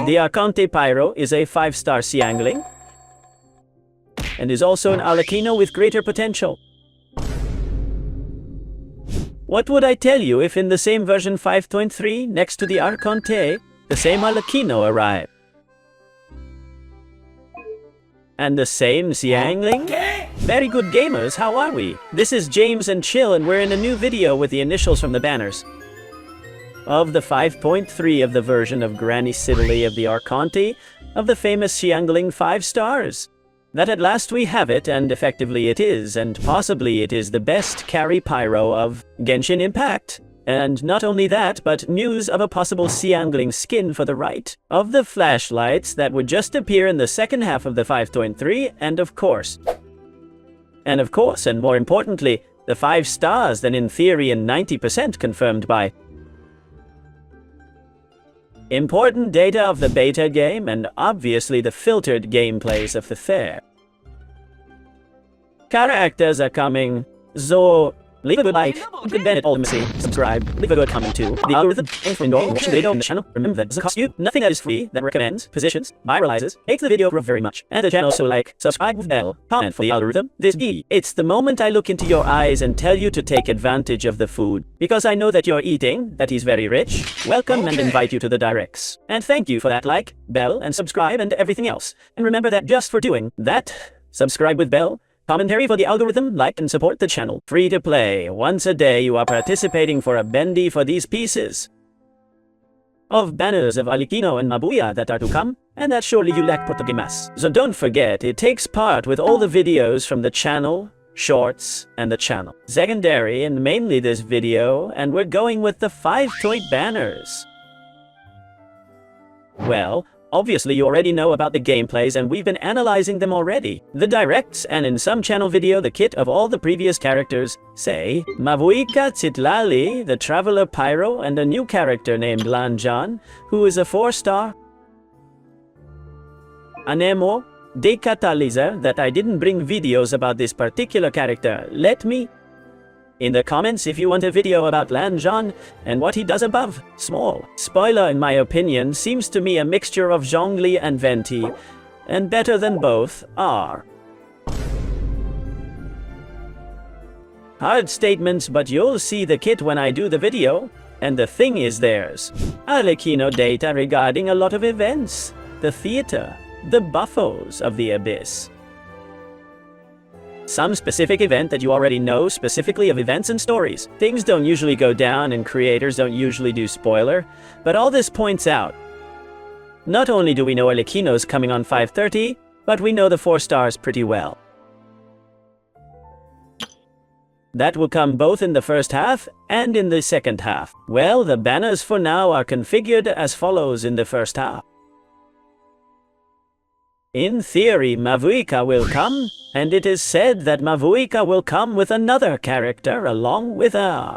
The Arconte Pyro is a 5-star Xiangling and is also an Arlecchino with greater potential. What would I tell you if in the same version 5.3, next to the Arconte, the same Arlecchino arrived? And the same Xiangling? Very good gamers, how are we? This is James and Chill, and we're in a new video with the initials from the banners of the 5.3 of the version of Granny Citlali of the Arconte of the famous Xiangling 5 stars. That at last we have it, and effectively it is, and possibly it is the best carry pyro of Genshin Impact. And not only that, but news of a possible Xiangling skin for the right of the flashlights that would just appear in the second half of the 5.3, and of course, and more importantly, the 5 stars then in theory and 90% confirmed by important data of the beta game, and obviously the filtered gameplays of the fair. Characters are coming, so leave a good like, good Bennett ultimacy, subscribe, leave a good comment too. The algorithm ain't for indoor, watch the video on the channel. Remember that doesn't cost you nothing, that is free, that recommends, positions, viralizes, makes the video grow very much. And the channel, so like, subscribe with bell, comment for the algorithm. This be. It's the moment I look into your eyes and tell you to take advantage of the food. Because I know that you're eating, that is very rich. Welcome and invite you to the directs. And thank you for that like, bell, and subscribe and everything else. And remember that just for doing that, subscribe with bell, commentary for the algorithm, like and support the channel. Free to play. Once a day you are participating for a bendy for these pieces of banners of Arlecchino and Mavuika that are to come, and that surely you lack protogemas. So don't forget, it takes part with all the videos from the channel, shorts, and the channel secondary, and mainly this video, and we're going with the 5-point banners. Well, obviously you already know about the gameplays, and we've been analyzing them already. The directs, and in some channel video the kit of all the previous characters, say, Mavuika, Citlali, the Traveler Pyro, and a new character named Lanjan, who is a 4-star. Anemo, de Catalyzer, that I didn't bring videos about this particular character. Let me in the comments if you want a video about Lanjan and what he does above. Small spoiler, in my opinion, seems to me a mixture of Zhongli and Venti, and better than both are. Hard statements, but you'll see the kit when I do the video. And the thing is, there's Arlecchino data regarding a lot of events, the theater, the buffos of the abyss. Some specific event that you already know specifically of events and stories. Things don't usually go down and creators don't usually do spoiler, but all this points out. Not only do we know Arlecchino's coming on 5.30, but we know the 4 stars pretty well. That will come both in the first half and in the second half. Well, the banners for now are configured as follows in the first half. In theory, Mavuika will come, and it is said that Mavuika will come with another character along with her.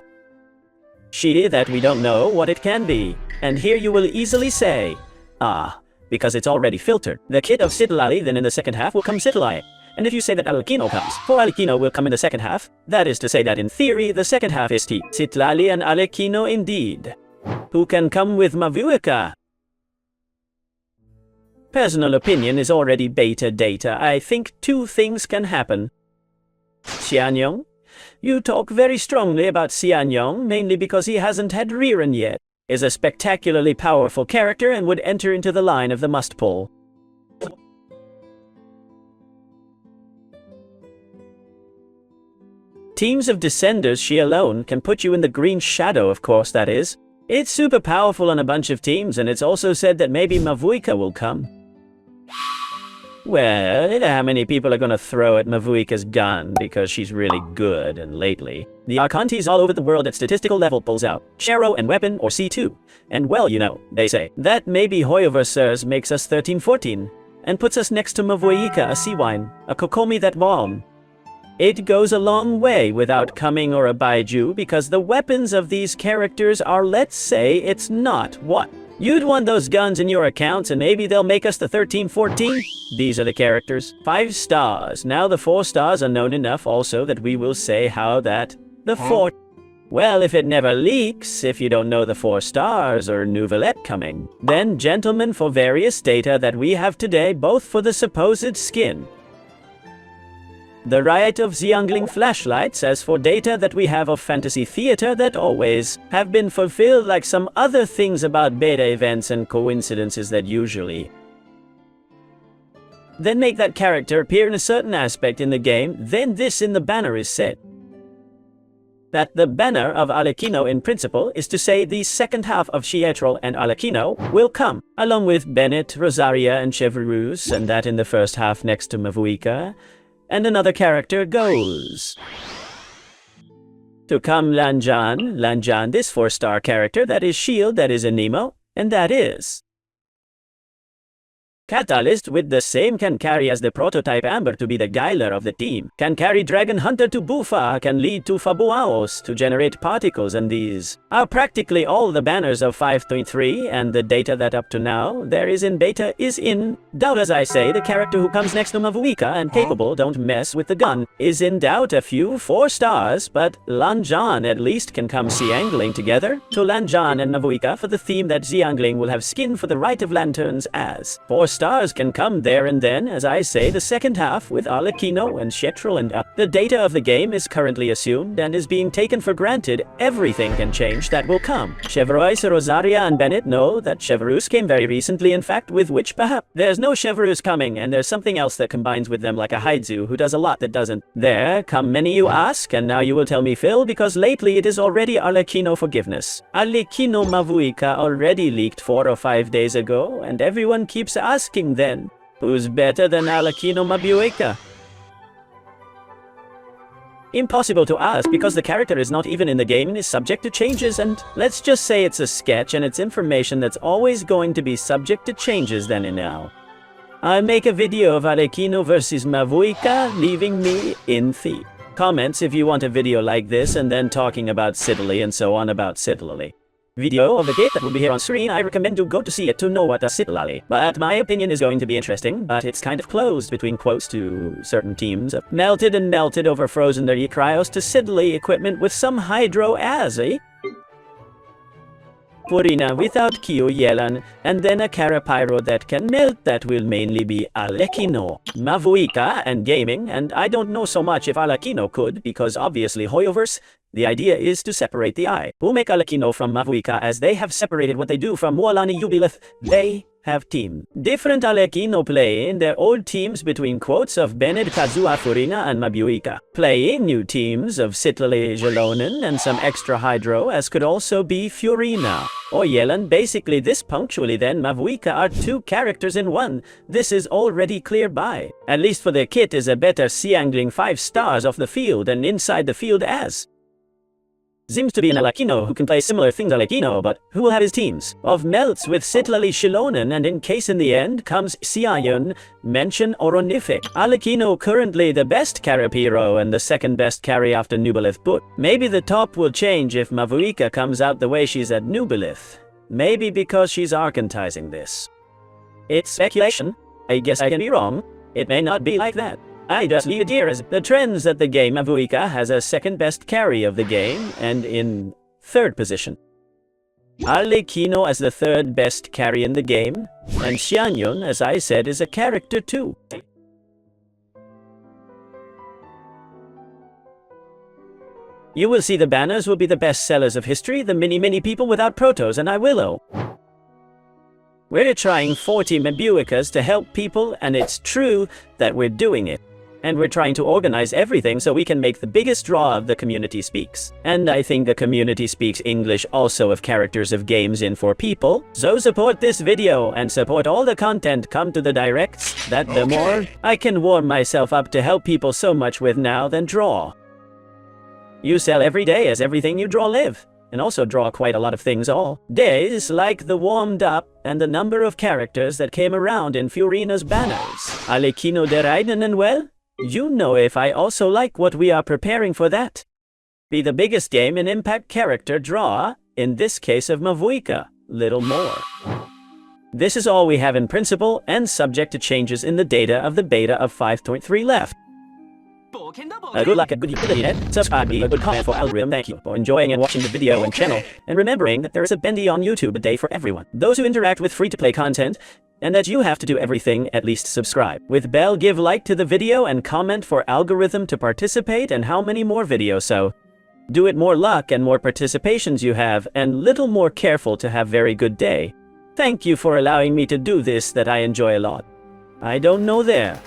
She that we don't know what it can be. And here you will easily say, because it's already filtered. The kit of Citlali, then in the second half will come Citlali. And if you say that Arlecchino comes, for Arlecchino will come in the second half, that is to say that in theory the second half is Citlali and Arlecchino indeed. Who can come with Mavuika? Personal opinion is already beta data. I think 2 things can happen. Xianyong? You talk very strongly about Xianyong, mainly because he hasn't had Riren yet. Is a spectacularly powerful character and would enter into the line of the must-pull. Teams of Descenders, she alone can put you in the green shadow, of course, that is. It's super powerful on a bunch of teams, and it's also said that maybe Mavuika will come. Well, how many people are gonna throw at Mavuika's gun because she's really good, and lately the Arcontes all over the world at statistical level pulls out Shero and Weapon or C2. And well, you know, they say that maybe Hoyoversers makes us 13-14 and puts us next to Mavuika, a sea wine, a Kokomi that bomb. It goes a long way without coming or a Baiju, because the weapons of these characters are, let's say, it's not what you'd want those guns in your accounts, and maybe they'll make us the 13-14. These are the characters. 5 stars. Now the 4 stars are known enough also that we will say how that the 4 Well, if it never leaks, if you don't know the 4 stars or Nouvellette coming, then gentlemen, for various data that we have today, both for the supposed skin, the right of Xiangling flashlights, as for data that we have of fantasy theater that always have been fulfilled, like some other things about beta events and coincidences that usually then make that character appear in a certain aspect in the game, then this in the banner is said. That the banner of Arlecchino in principle is to say the second half of Citlali and Arlecchino will come, along with Bennett, Rosaria, and Chevreuse, and that in the first half next to Mavuika, and another character goes to come Lanjan, this 4-star character that is Shield, that is a Nemo, and that is Catalyst with the same can carry as the prototype Amber to be the Guiler of the team, can carry Dragon Hunter to Bufa, can lead to Fabuaos to generate particles, and these are practically all the banners of 5.3, and the data that up to now there is in beta is in doubt. As I say, the character who comes next to Mavuika and capable, don't mess with the gun, is in doubt. A few 4 stars, but Lanjan at least can come Xiangling together to Lanjan and Mavuika for the theme that Xiangling will have skin for the Rite of Lanterns, as 4 stars can come there, and then, as I say, the second half with Arlecchino and Citlali, and the data of the game is currently assumed and is being taken for granted. Everything can change that will come. Chevreuse, Rosaria, and Bennett know that Chevreuse came very recently, in fact, with which perhaps there's no Chevreuse coming, and there's something else that combines with them, like a Haizu who does a lot that doesn't. There come many, you ask, and now you will tell me, Phil, because lately it is already Arlecchino forgiveness. Arlecchino Mavuika already leaked 4 or 5 days ago, and everyone keeps asking then, who's better than Arlecchino Mavuika? Impossible to ask, because the character is not even in the game and is subject to changes, and let's just say it's a sketch and it's information that's always going to be subject to changes then and now. I'll make a video of Arlecchino versus Mavuika, leaving me in the comments if you want a video like this, and then talking about Citlali and so on about Citlali. Video of the gate that will be here on screen. I recommend you go to see it to know what a Citlali. But my opinion is going to be interesting, but it's kind of closed between quotes to certain teams. Melted over frozen their cryos to Citlali equipment with some hydro as a Purina without Q Yelan, and then a Carapyro that can melt. That will mainly be Arlecchino, Mavuika, and gaming, and I don't know so much if Arlecchino could, because obviously Hoyoverse, the idea is to separate the eye. Who make Arlecchino from Mavuika, as they have separated what they do from Mualani Jubilith. They have team. Different Arlecchino play in their old teams between quotes of Bennett, Kazua, Furina, and Mavuika. Playing new teams of Citlali, Jalonen, and some extra hydro, as could also be Furina or Yelan. Basically this punctually then Mavuika are 2 characters in 1. This is already clear by. At least for their kit is a better Xiangling 5 stars off the field and inside the field, as seems to be an Arlecchino who can play similar things Arlecchino, but who will have his teams of melts with Citlali, Shilonen, and in case in the end comes Xiayun, mention Oronific. Arlecchino currently the best Carapyro and the second best carry after Nubilith, but maybe the top will change if Mavuika comes out the way she's at Nubilith. Maybe because she's archantizing this. It's speculation. I guess I can be wrong. It may not be like that. I just leave it here as the trends that the game Mavuika has a second best carry of the game, and in 3rd position. Arlecchino as the 3rd best carry in the game, and Xianyun, as I said, is a character too. You will see the banners will be the best sellers of history, the many people without protos, and I willow. We're trying 40 Mavuikas to help people, and it's true that we're doing it. And we're trying to organize everything so we can make the biggest draw of the community speaks. And I think the community speaks English also of characters of games in for people. So support this video and support all the content come to the directs, that the more I can warm myself up to help people so much with now than draw. You sell every day as everything you draw live. And also draw quite a lot of things all days, like the warmed up and the number of characters that came around in Furina's banners. Arlecchino de Raiden, and well, you know if I also like what we are preparing for that. Be the biggest game in impact character draw, in this case of Mavuika, little more. This is all we have in principle and subject to changes in the data of the beta of 5.3 left. Good luck and good utility net. Subscribe, leave a good comment for algorithm. Thank you for enjoying and watching the video and channel, and remembering that there is a bendy on YouTube a day for everyone. Those who interact with free-to-play content, and that you have to do everything, at least subscribe. With bell, give like to the video and comment for algorithm to participate and how many more videos. So do it more luck and more participations you have, and little more careful to have very good day. Thank you for allowing me to do this that I enjoy a lot. I don't know there.